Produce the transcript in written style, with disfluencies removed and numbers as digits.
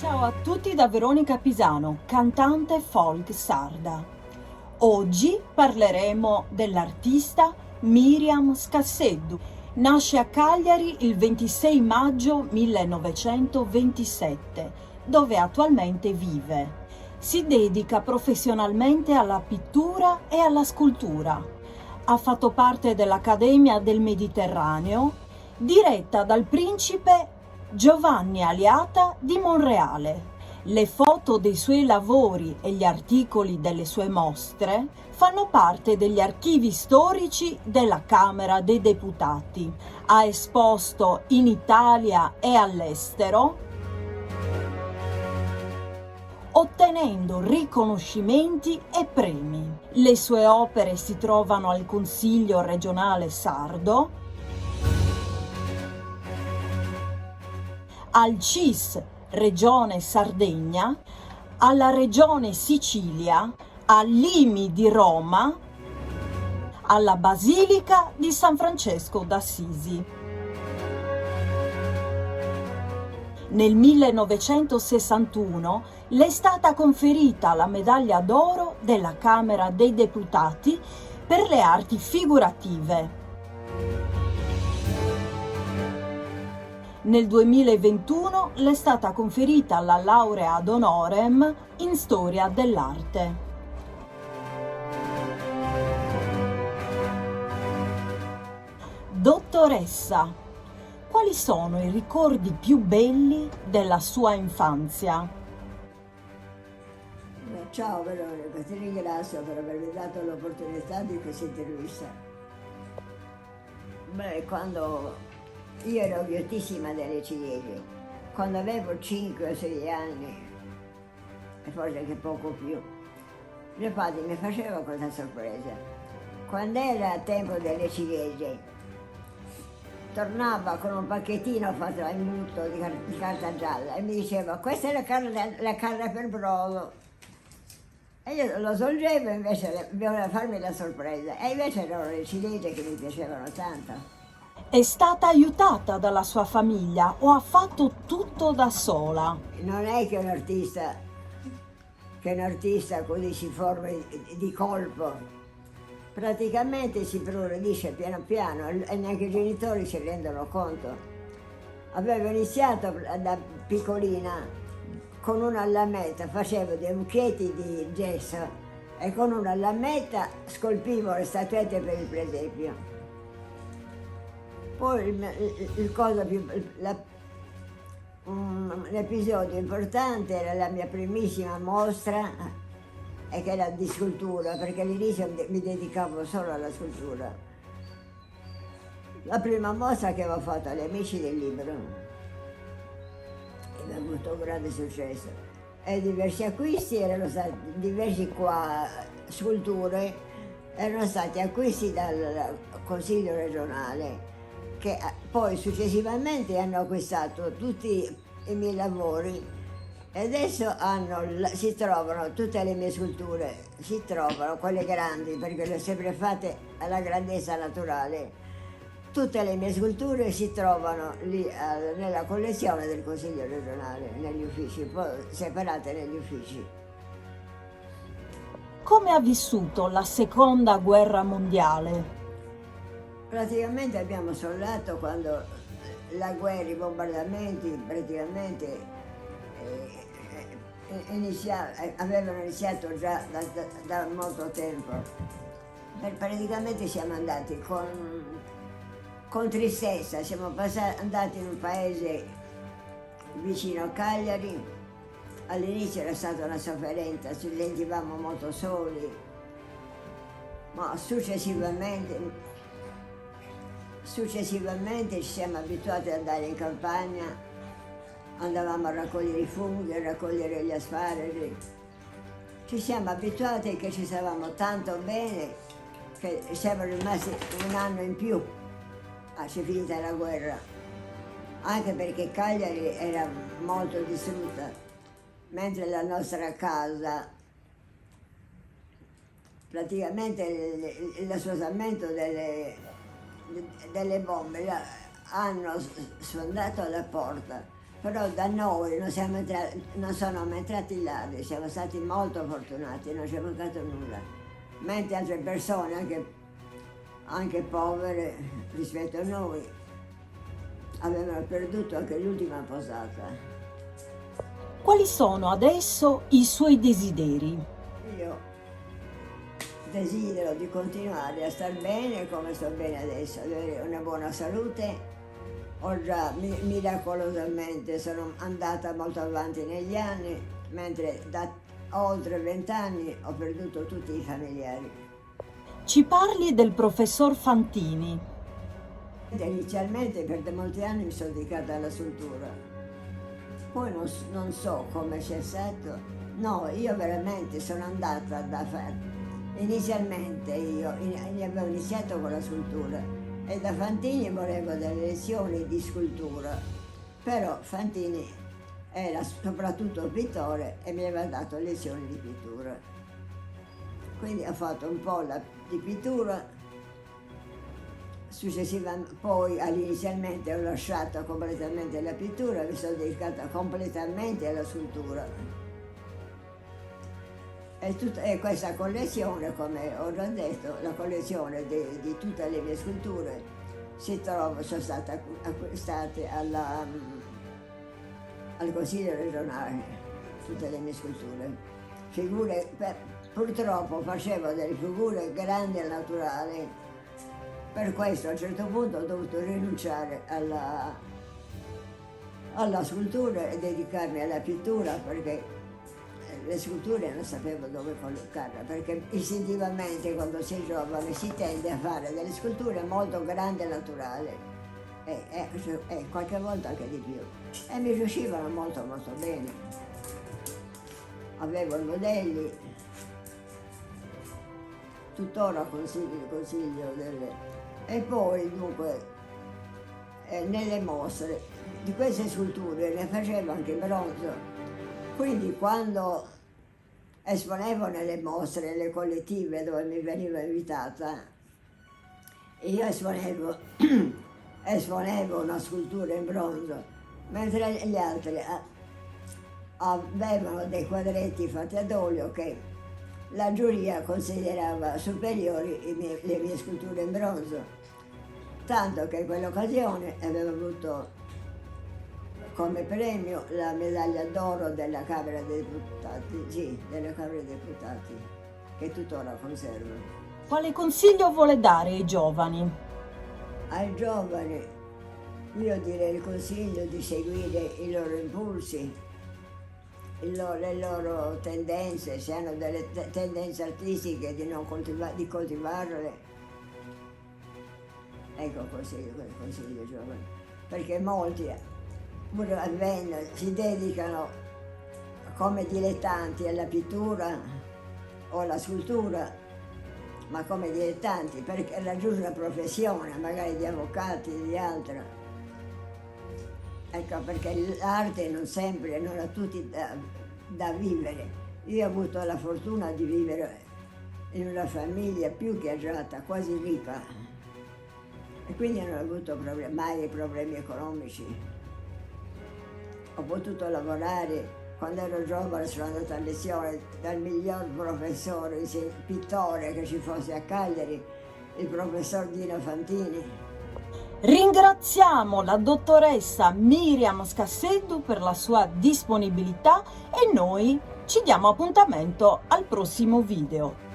Ciao a tutti da Veronica Pisano, cantante folk sarda. Oggi parleremo dell'artista Miriam Scasseddu. Nasce a Cagliari il 26 maggio 1927, dove attualmente vive. Si dedica professionalmente alla pittura e alla scultura. Ha fatto parte dell'Accademia del Mediterraneo, diretta dal principe Giovanni Aliata di Monreale. Le foto dei suoi lavori e gli articoli delle sue mostre fanno parte degli archivi storici della Camera dei Deputati. Ha esposto in Italia e all'estero, ottenendo riconoscimenti e premi. Le sue opere si trovano al Consiglio regionale sardo, al CIS Regione Sardegna, alla Regione Sicilia, all'IMI di Roma, alla Basilica di San Francesco d'Assisi. Nel 1961 le è stata conferita la medaglia d'oro della Camera dei Deputati per le arti figurative. Nel 2021 le è stata conferita la laurea ad honorem in storia dell'arte. Dottoressa, quali sono i ricordi più belli della sua infanzia? Ciao Veronica, ti ringrazio per avermi dato l'opportunità di questa intervista. Quando io ero ghiottissima delle ciliegie, quando avevo 5 o 6 anni, e forse anche poco più, mio padre mi faceva questa sorpresa. Quando era tempo delle ciliegie, tornava con un pacchettino fatto in butto di carta gialla e mi diceva: questa è la carne per brodo. E io lo svolgevo, invece voleva farmi la sorpresa, e invece erano le ciliegie che mi piacevano tanto. È stata aiutata dalla sua famiglia o ha fatto tutto da sola? Non è che un artista così si forma di colpo. Praticamente si progredisce piano piano e neanche i genitori si rendono conto. Avevo iniziato da piccolina con una lametta, facevo dei mucchietti di gesso e con una lametta scolpivo le statuette per il presepio. Poi l'episodio importante era la mia primissima mostra, e che era di scultura, perché all'inizio mi dedicavo solo alla scultura. La prima mostra che avevo fatto agli Amici del Libro, e mi ha avuto un grande successo. E diversi acquisti erano stati, diversi sculture erano stati acquisti dal Consiglio regionale, che poi successivamente hanno acquistato tutti i miei lavori e adesso si trovano tutte le mie sculture, si trovano quelle grandi, perché le ho sempre fatte alla grandezza naturale. Tutte le mie sculture si trovano lì nella collezione del Consiglio regionale, negli uffici, poi separate negli uffici. Come ha vissuto la Seconda Guerra Mondiale? Praticamente abbiamo soldato quando la guerra, i bombardamenti praticamente avevano iniziato già da molto tempo. Praticamente siamo andati con tristezza, siamo andati in un paese vicino a Cagliari. All'inizio era stata una sofferenza, ci sentivamo molto soli, ma successivamente ci siamo abituati ad andare in campagna, andavamo a raccogliere i funghi, a raccogliere gli asparagi. Ci siamo abituati che ci stavamo tanto bene che siamo rimasti un anno in più a finita la guerra, anche perché Cagliari era molto distrutta, mentre la nostra casa, praticamente l'assosamento delle bombe hanno sfondato la porta Però da noi non sono mai entrati ladri, siamo stati molto fortunati, non ci è mancato nulla. Mentre altre persone, anche povere rispetto a noi, avevano perduto anche l'ultima posata. Quali sono adesso i suoi desideri? Io desidero di continuare a star bene come sto bene adesso, avere una buona salute. Ho già miracolosamente sono andata molto avanti negli anni, mentre da oltre 20 anni ho perduto tutti i familiari. Ci parli del professor Fantini. Inizialmente per molti anni mi sono dedicata alla scultura, poi non so come sia stato. No, io veramente sono andata da fare. Inizialmente avevo iniziato con la scultura e da Fantini volevo delle lezioni di scultura, però Fantini era soprattutto pittore e mi aveva dato lezioni di pittura. Quindi ho fatto un po' di pittura, successivamente poi inizialmente ho lasciato completamente la pittura, mi sono dedicata completamente alla scultura. E questa collezione, come ho già detto, la collezione di tutte le mie sculture sono state acquistate al Consiglio regionale, tutte le mie sculture. Purtroppo facevo delle figure grandi e naturali, per questo a un certo punto ho dovuto rinunciare alla scultura e dedicarmi alla pittura, perché le sculture non sapevo dove collocarle, perché istintivamente quando si è giovane si tende a fare delle sculture molto grandi e naturali e qualche volta anche di più, e mi riuscivano molto molto bene. Avevo i modelli, tuttora consiglio delle. E poi dunque nelle mostre di queste sculture ne facevo anche in bronzo. Quindi quando esponevo nelle mostre, le collettive dove mi veniva invitata, io esponevo una scultura in bronzo, mentre gli altri avevano dei quadretti fatti ad olio che la giuria considerava superiori le mie sculture in bronzo, tanto che in quell'occasione avevo avuto come premio la medaglia d'oro della Camera dei Deputati, che tuttora conservo. Quale consiglio vuole dare ai giovani? Ai giovani io direi il consiglio di seguire i loro impulsi, le loro tendenze, se hanno delle tendenze artistiche di coltivarle. Ecco quel consiglio giovani, perché molti si dedicano come dilettanti alla pittura o alla scultura, ma come dilettanti per raggiungere una professione, magari di avvocati, di altro. Ecco, perché l'arte non ha tutti da vivere. Io ho avuto la fortuna di vivere in una famiglia più che agiata, quasi ricca, e quindi non ho avuto mai problemi economici. Ho potuto lavorare, quando ero giovane sono andata a lezione dal miglior professore, pittore che ci fosse a Cagliari, il professor Dino Fantini. Ringraziamo la dottoressa Miriam Scasseddu per la sua disponibilità e noi ci diamo appuntamento al prossimo video.